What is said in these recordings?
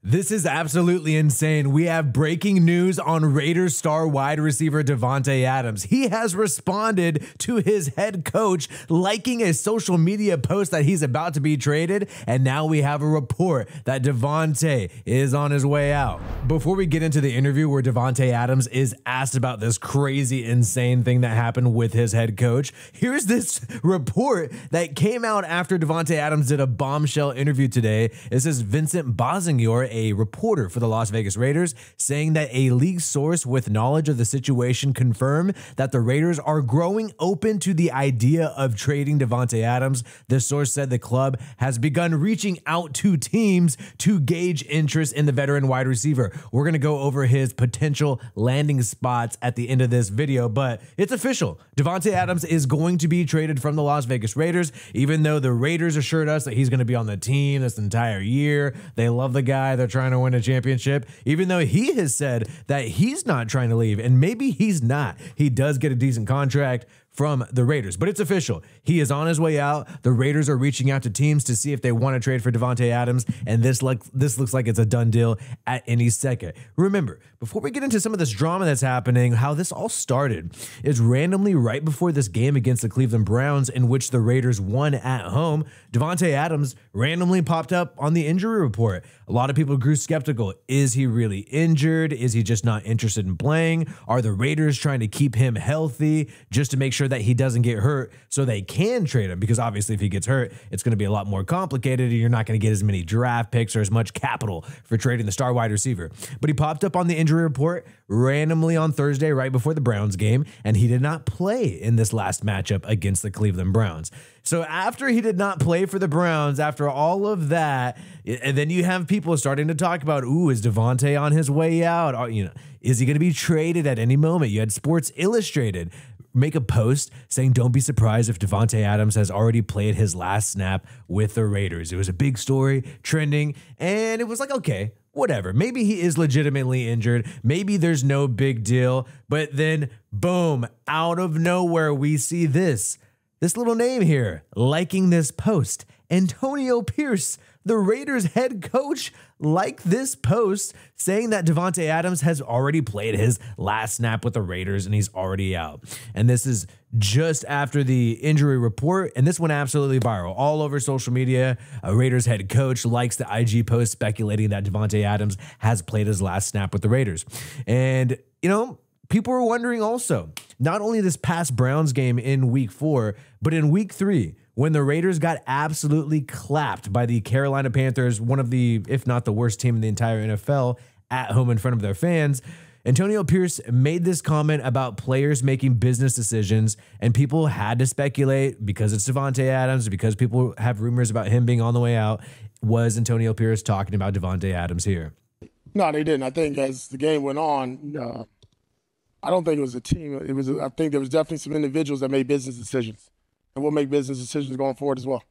This is absolutely insane. We have breaking news on Raiders star wide receiver Davante Adams. He has responded to his head coach liking a social media post that he's about to be traded, and now we have a report that Davante is on his way out. Before we get into the interview where Davante Adams is asked about this crazy, insane thing that happened with his head coach, here's this report that came out after Davante Adams did a bombshell interview today. This is Vincent Bosingor, a reporter for the Las Vegas Raiders, saying that a league source with knowledge of the situation confirmed that the Raiders are growing open to the idea of trading Davante Adams. The source said the club has begun reaching out to teams to gauge interest in the veteran wide receiver. We're going to go over his potential landing spots at the end of this video, but it's official. Davante Adams is going to be traded from the Las Vegas Raiders, even though the Raiders assured us that he's going to be on the team this entire year. They love the guy. They're trying to win a championship, even though he has said that he's not trying to leave, and maybe he's not. He does get a decent contract from the Raiders, but it's official. He is on his way out. The Raiders are reaching out to teams to see if they want to trade for Davante Adams, and this looks like it's a done deal at any second. Remember, before we get into some of this drama that's happening, how this all started is randomly right before this game against the Cleveland Browns, in which the Raiders won at home, Davante Adams randomly popped up on the injury report. A lot of people grew skeptical. Is he really injured? Is he just not interested in playing? Are the Raiders trying to keep him healthy just to make sure that he doesn't get hurt so they can trade him? Because obviously if he gets hurt, it's going to be a lot more complicated, and you're not going to get as many draft picks or as much capital for trading the star wide receiver. But he popped up on the injury report randomly on Thursday right before the Browns game, and he did not play in this last matchup against the Cleveland Browns. So after he did not play for the Browns, after all of that, and then you have people starting to talk about, ooh, is Davante on his way out? Or, is he going to be traded at any moment? You had Sports Illustrated make a post saying, don't be surprised if Davante Adams has already played his last snap with the Raiders. It was a big story, trending, and it was like, okay, whatever. Maybe he is legitimately injured. Maybe there's no big deal. But then, boom, out of nowhere, we see this little name here liking this post. Antonio Pierce, the Raiders head coach, liked this post saying that Davante Adams has already played his last snap with the Raiders and he's already out. And this is just after the injury report, and this went absolutely viral all over social media. A Raiders head coach likes the IG post speculating that Davante Adams has played his last snap with the Raiders. And, people were wondering also, not only this past Browns game in week 4, but in week 3, when the Raiders got absolutely clapped by the Carolina Panthers, one of the, if not the worst team in the entire NFL, at home in front of their fans, Antonio Pierce made this comment about players making business decisions, and people had to speculate, because it's Davante Adams, because people have rumors about him being on the way out. Was Antonio Pierce talking about Davante Adams here? No, they didn't. I think as the game went on, I don't think it was a team. I think there was definitely some individuals that made business decisions, and will make business decisions going forward as well.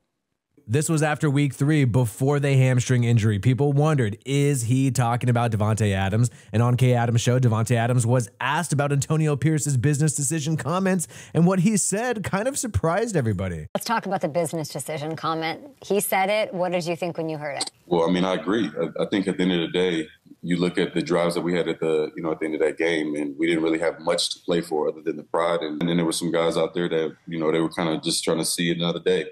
This was after week 3, before the hamstring injury. People wondered, is he talking about Davante Adams? And on K Adams' show, Davante Adams was asked about Antonio Pierce's business decision comments, and what he said kind of surprised everybody. Let's talk about the business decision comment. He said it. What did you think when you heard it? Well, I agree. I think at the end of the day, you look at the drives that we had at the end of that game, and we didn't really have much to play for other than the pride. And then there were some guys out there that, they were kind of just trying to see another day.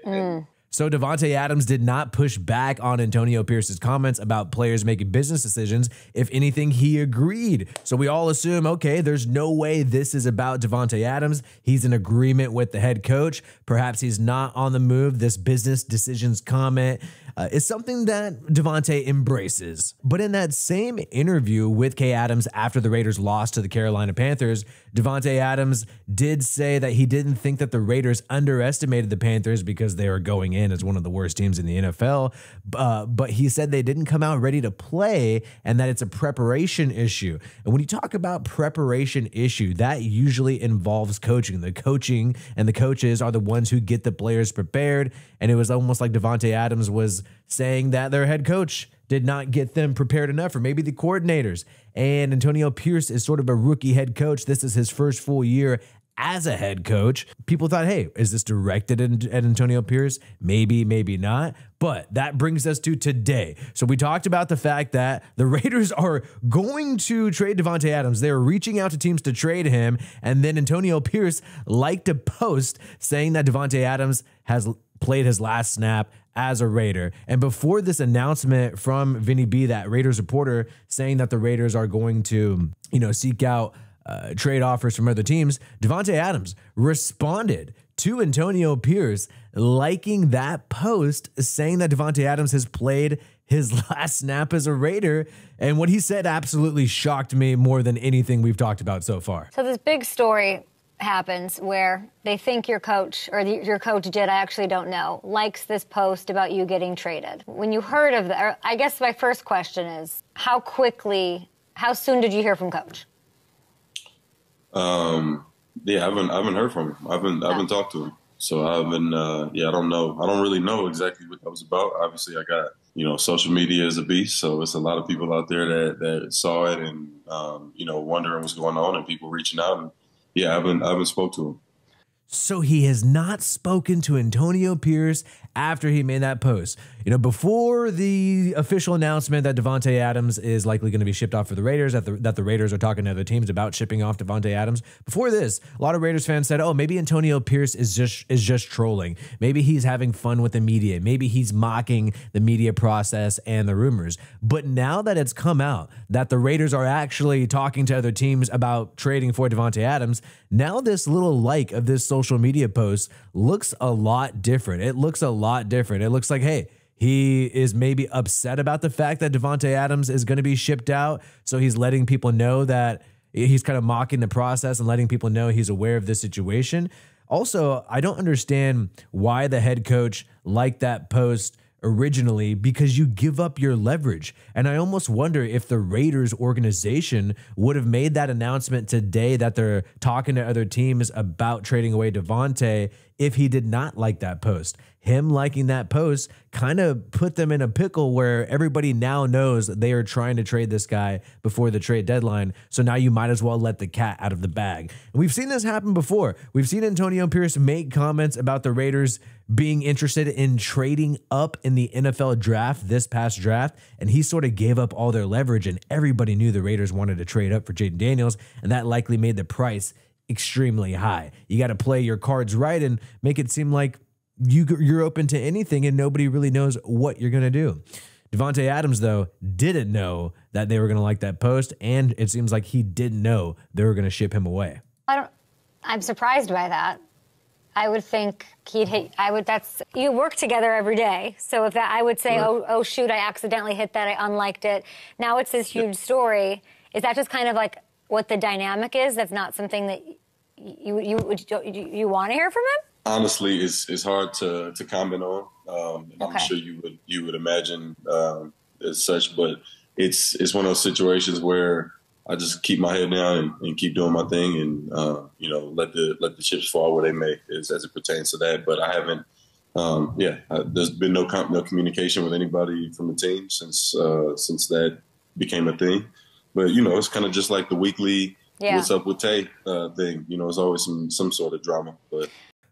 So Davante Adams did not push back on Antonio Pierce's comments about players making business decisions. If anything, he agreed. So we all assume, okay, there's no way this is about Davante Adams. He's in agreement with the head coach. Perhaps he's not on the move. This business decisions comment is something that Davante embraces. But in that same interview with K Adams after the Raiders lost to the Carolina Panthers, Davante Adams did say that he didn't think that the Raiders underestimated the Panthers because they were going in as one of the worst teams in the NFL. But he said they didn't come out ready to play, and that it's a preparation issue. And when you talk about preparation issue, that usually involves coaching. The coaching and the coaches are the ones who get the players prepared. And it was almost like Davante Adams was saying that their head coach did not get them prepared enough, or maybe the coordinators. And Antonio Pierce is sort of a rookie head coach. This is his first full year as a head coach. People thought, hey, is this directed at Antonio Pierce? Maybe, maybe not. But that brings us to today. So we talked about the fact that the Raiders are going to trade Davante Adams. They're reaching out to teams to trade him. And then Antonio Pierce liked a post saying that Davante Adams has played his last snap as a Raider. And before this announcement from Vinny B, that Raiders reporter saying that the Raiders are going to, seek out trade offers from other teams, Davante Adams responded to Antonio Pierce liking that post, saying that Davante Adams has played his last snap as a Raider. And what he said absolutely shocked me more than anything we've talked about so far. So this big story happens where they think your coach, or your coach did, I actually don't know, likes this post about you getting traded. When you heard of that, I guess my first question is, how soon did you hear from coach? Yeah, I haven't heard from him. I haven't talked to him. So I haven't, I don't know. I don't really know exactly what that was about. Obviously I got, social media is a beast. So it's a lot of people out there that saw it and, wondering what's going on and people reaching out. And yeah, I haven't spoke to him. So he has not spoken to Antonio Pierce after he made that post. Before the official announcement that Davante Adams is likely going to be shipped off for the Raiders, that the Raiders are talking to other teams about shipping off Davante Adams. Before this, a lot of Raiders fans said, oh, maybe Antonio Pierce is just trolling. Maybe he's having fun with the media. Maybe he's mocking the media process and the rumors. But now that it's come out that the Raiders are actually talking to other teams about trading for Davante Adams, now this little like of this social media post looks a lot different. It looks a lot different. It looks like, hey, he is maybe upset about the fact that Davante Adams is going to be shipped out. So he's letting people know that he's kind of mocking the process and letting people know he's aware of this situation. Also, I don't understand why the head coach liked that post originally, because you give up your leverage. And I almost wonder if the Raiders organization would have made that announcement today that they're talking to other teams about trading away Davante if he did not like that post. Him liking that post kind of put them in a pickle where everybody now knows that they are trying to trade this guy before the trade deadline. So now you might as well let the cat out of the bag. And we've seen this happen before. We've seen Antonio Pierce make comments about the Raiders being interested in trading up in the NFL draft, this past draft, and he sort of gave up all their leverage, and everybody knew the Raiders wanted to trade up for Jaden Daniels, and that likely made the price extremely high. You got to play your cards right and make it seem like you're open to anything and nobody really knows what you're going to do. Davante Adams, though, didn't know that they were going to like that post, and it seems like he didn't know they were going to ship him away. I'm surprised by that. I would think you work together every day. So if that, I would say, right. oh shoot, I accidentally hit that, I unliked it. Now it's this huge story. Is that just kind of like what the dynamic is? That's not something that you want to hear from him? Honestly, it's hard to comment on. And okay. I'm sure you would imagine as such, but it's one of those situations where I just keep my head down and keep doing my thing, and let the chips fall where they may, as it pertains to that. But I haven't. There's been no communication with anybody from the team since that became a thing. But it's kind of just like the weekly "What's up with Tay" thing. It's always some sort of drama, but.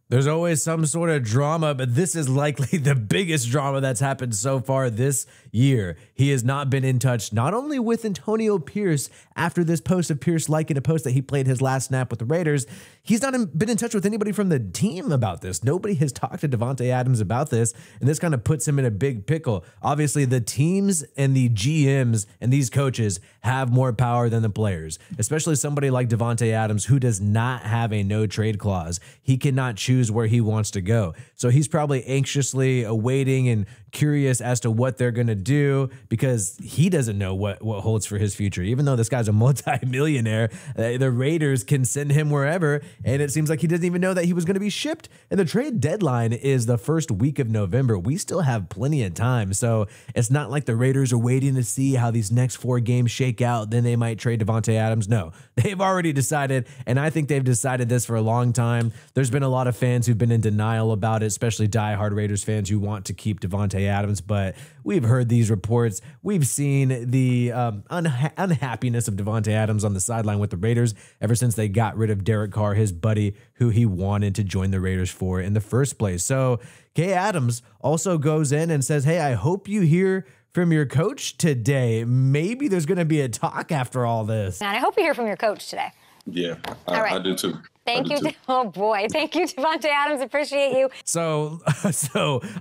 There's always some sort of drama, but this is likely the biggest drama that's happened so far this year. He has not been in touch, not only with Antonio Pierce after this post of Pierce liking a post that he played his last snap with the Raiders. He's not been in touch with anybody from the team about this. Nobody has talked to Davante Adams about this, and this kind of puts him in a big pickle. Obviously, the teams and the GMs and these coaches have more power than the players, especially somebody like Davante Adams, who does not have a no-trade clause. He cannot choose where he wants to go. So he's probably anxiously awaiting and curious as to what they're going to do, because he doesn't know what holds for his future. Even though this guy's a multi-millionaire, the Raiders can send him wherever, and it seems like he doesn't even know that he was going to be shipped. And the trade deadline is the first week of November. We still have plenty of time, so it's not like the Raiders are waiting to see how these next 4 games shake out, then they might trade Davante Adams. No, they've already decided, and I think they've decided this for a long time. There's been a lot of fans who've been in denial about it, especially diehard Raiders fans who want to keep Davante Davante Adams, but we've heard these reports. We've seen the unhappiness of Davante Adams on the sideline with the Raiders ever since they got rid of Derek Carr, his buddy, who he wanted to join the Raiders for in the first place. So Kay Adams also goes in and says, hey, I hope you hear from your coach today. Maybe there's going to be a talk after all this. And I hope you hear from your coach today. Yeah, I do too. Thank you. Oh, boy. Thank you, Davante Adams. Appreciate you. So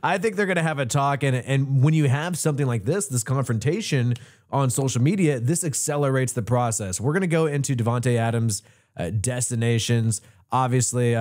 I think they're going to have a talk. And when you have something like this confrontation on social media, this accelerates the process. We're going to go into Davante Adams' destinations. Obviously,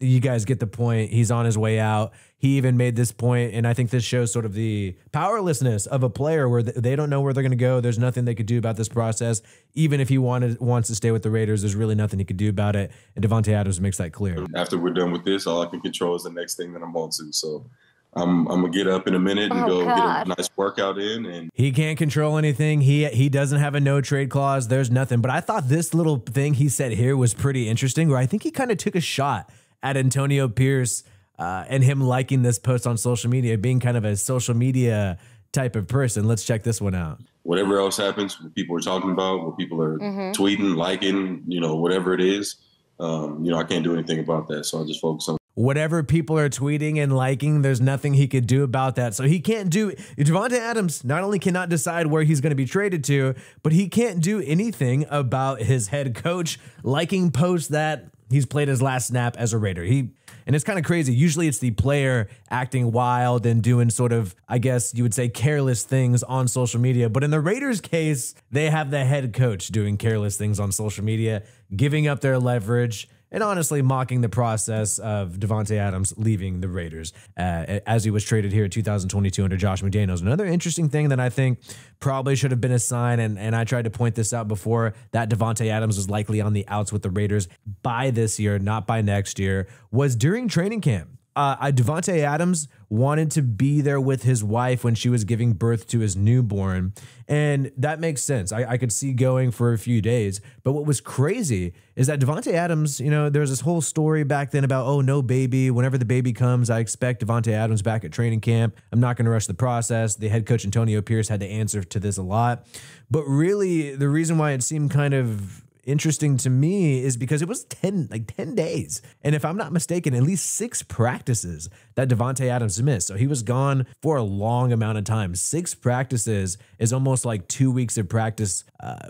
you guys get the point. He's on his way out. He even made this point, and I think this shows sort of the powerlessness of a player where they don't know where they're going to go. There's nothing they could do about this process. Even if he wants to stay with the Raiders, there's really nothing he could do about it. And Davante Adams makes that clear. After we're done with this, all I can control is the next thing that I'm on to. So I'm going to get up in a minute and get a nice workout in. And he can't control anything. He doesn't have a no trade clause. There's nothing. But I thought this little thing he said here was pretty interesting, where I think he kind of took a shot at Antonio Pierce and him liking this post on social media, being kind of a social media type of person. Let's check this one out. Whatever else happens, what people are talking about, what people are tweeting, liking, whatever it is, I can't do anything about that. So I just focus on whatever people are tweeting and liking. There's nothing he could do about that. So he can't do. Davante Adams not only cannot decide where he's going to be traded to, but he can't do anything about his head coach liking posts that he's played his last snap as a Raider. And it's kind of crazy. Usually it's the player acting wild and doing sort of, I guess you would say, careless things on social media. But in the Raiders' case, they have the head coach doing careless things on social media, giving up their leverage, and honestly mocking the process of Davante Adams leaving the Raiders as he was traded here in 2022 under Josh McDaniels. Another interesting thing that I think probably should have been a sign, and I tried to point this out before, that Davante Adams was likely on the outs with the Raiders by this year, not by next year, was during training camp. Davante Adams wanted to be there with his wife when she was giving birth to his newborn. And that makes sense. I could see going for a few days. But what was crazy is that Davante Adams, there's this whole story back then about, oh, no baby. Whenever the baby comes, I expect Davante Adams back at training camp. I'm not going to rush the process. The head coach, Antonio Pierce, had to answer to this a lot. But really, the reason why it seemed kind of interesting to me is because it was 10 days. And if I'm not mistaken, at least 6 practices that Davante Adams missed. So he was gone for a long amount of time. 6 practices is almost like 2 weeks of practice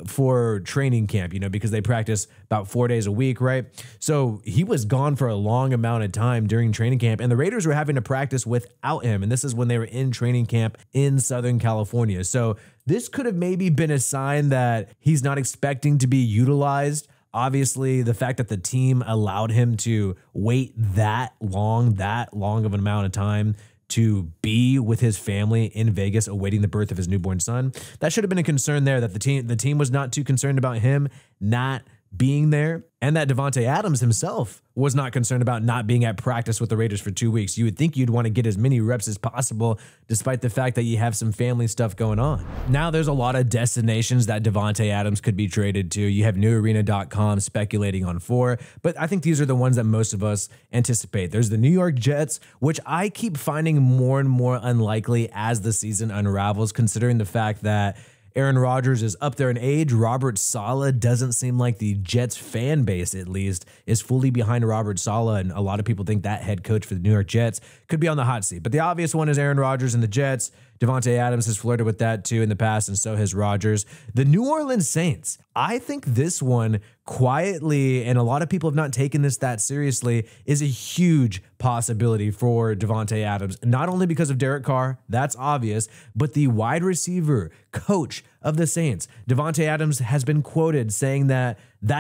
for training camp, because they practice about 4 days a week, right? So he was gone for a long amount of time during training camp, and the Raiders were having to practice without him. And this is when they were in training camp in Southern California. So this could have maybe been a sign that he's not expecting to be utilized. Obviously, the fact that the team allowed him to wait that long of an amount of time to be with his family in Vegas awaiting the birth of his newborn son, that should have been a concern there, that the team was not too concerned about him not being there, and that Davante Adams himself was not concerned about not being at practice with the Raiders for 2 weeks. You would think you'd want to get as many reps as possible, despite the fact that you have some family stuff going on. Now there's a lot of destinations that Davante Adams could be traded to. You have NewArena.com speculating on 4, but I think these are the ones that most of us anticipate. There's the New York Jets, which I keep finding more and more unlikely as the season unravels, considering the fact that Aaron Rodgers is up there in age. Robert Saleh doesn't seem like the Jets fan base, at least, is fully behind Robert Saleh, and a lot of people think that head coach for the New York Jets could be on the hot seat. But the obvious one is Aaron Rodgers and the Jets. Davante Adams has flirted with that too in the past, and so has Rodgers. The New Orleans Saints, I think this one quietly, and a lot of people have not taken this that seriously, is a huge possibility for Davante Adams, not only because of Derek Carr, that's obvious, but the wide receiver coach of the Saints. Davante Adams has been quoted saying that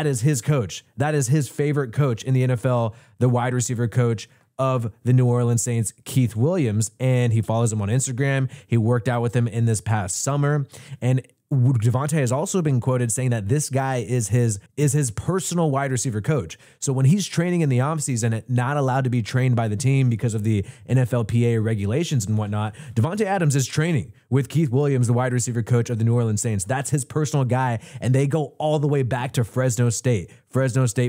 is his coach. That is his favorite coach in the NFL, the wide receiver coach of the New Orleans Saints, Keith Williams, and he follows him on Instagram. He worked out with him in this past summer, and Davante has also been quoted saying that this guy is his personal wide receiver coach. So when he's training in the offseason, not allowed to be trained by the team because of the NFLPA regulations and whatnot, Davante Adams is training with Keith Williams, the wide receiver coach of the New Orleans Saints. That's his personal guy, and they go all the way back to Fresno State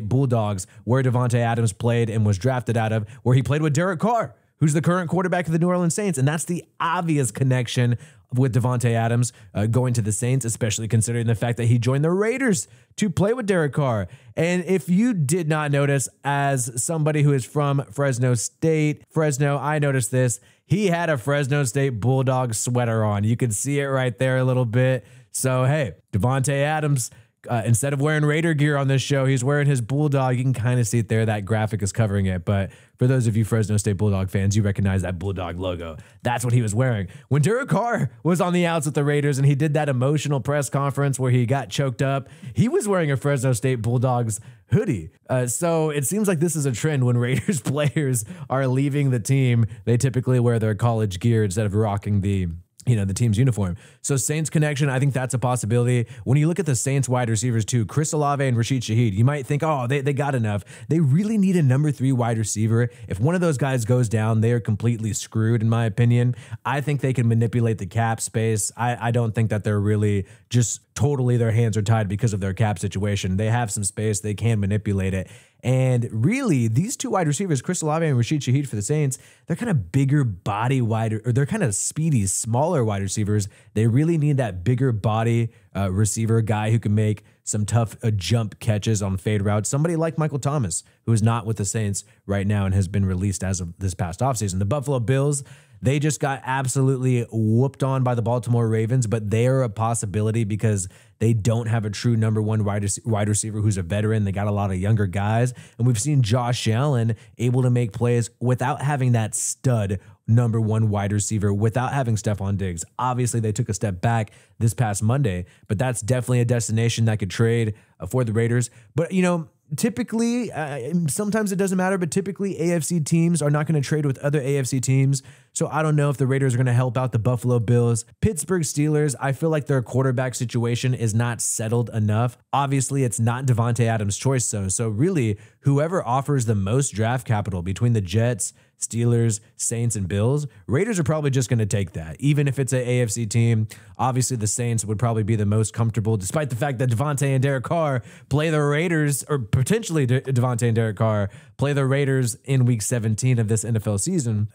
Bulldogs, where Davante Adams played and was drafted out of, where he played with Derek Carr, who's the current quarterback of the New Orleans Saints. And that's the obvious connection with Davante Adams going to the Saints, especially considering the fact that he joined the Raiders to play with Derek Carr. And if you did not notice, as somebody who is from Fresno, I noticed this. He had a Fresno State Bulldog sweater on. You can see it right there a little bit. So, hey, Davante Adams, instead of wearing Raider gear on this show, he's wearing his Bulldog. You can kind of see it there. That graphic is covering it. But for those of you Fresno State Bulldog fans, you recognize that Bulldog logo. That's what he was wearing. When Derek Carr was on the outs with the Raiders and he did that emotional press conference where he got choked up, he was wearing a Fresno State Bulldogs hoodie. So it seems like this is a trend. When Raiders players are leaving the team, they typically wear their college gear instead of rocking the team's uniform. So Saints connection, I think that's a possibility. When you look at the Saints wide receivers too, Chris Olave and Rashid Shaheed, you might think, oh, they got enough. They really need a number 3 wide receiver. If one of those guys goes down, they are completely screwed, in my opinion. I think they can manipulate the cap space. I don't think that they're really just totally their hands are tied because of their cap situation. They have some space. They can manipulate it. And really, these 2 wide receivers, Chris Olave and Rashid Shaheed for the Saints, they're kind of bigger body wide, or they're kind of speedy, smaller wide receivers. They really need that bigger body receiver guy who can make some tough jump catches on fade routes. Somebody like Michael Thomas, who is not with the Saints right now and has been released as of this past offseason. The Buffalo Bills, they just got absolutely whooped on by the Baltimore Ravens, but they are a possibility because they don't have a true number 1 wide receiver who's a veteran. They got a lot of younger guys, and we've seen Josh Allen able to make plays without having that stud number 1 wide receiver, without having Stephon Diggs. Obviously, they took a step back this past Monday, but that's definitely a destination that could trade for the Raiders. But, typically, sometimes it doesn't matter, but typically AFC teams are not going to trade with other AFC teams. So I don't know if the Raiders are going to help out the Buffalo Bills. Pittsburgh Steelers, I feel like their quarterback situation is not settled enough. Obviously, it's not Davante Adams' choice, though. So really, whoever offers the most draft capital between the Jets, Steelers, Saints, and Bills, Raiders are probably just going to take that. Even if it's an AFC team, obviously the Saints would probably be the most comfortable, despite the fact that Davante and Derek Carr play the Raiders, or potentially Davante and Derek Carr play the Raiders in week 17 of this NFL season.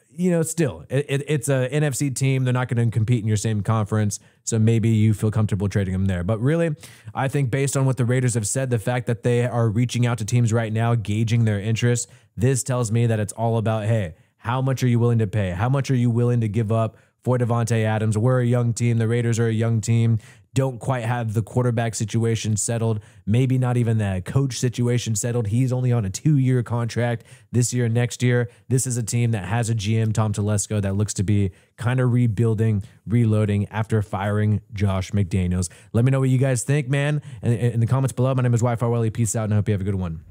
Still, it's a NFC team. They're not going to compete in your same conference, so maybe you feel comfortable trading them there. But really, I think based on what the Raiders have said, the fact that they are reaching out to teams right now, gauging their interest, this tells me that it's all about, hey, how much are you willing to pay? How much are you willing to give up for Davante Adams? We're a young team. The Raiders are a young team. Don't quite have the quarterback situation settled. Maybe not even the coach situation settled. He's only on a 2-year contract this year and next year. This is a team that has a GM, Tom Telesco, that looks to be kind of rebuilding, reloading after firing Josh McDaniels. Let me know what you guys think, man, in the comments below. My name is Willie. Peace out, and I hope you have a good one.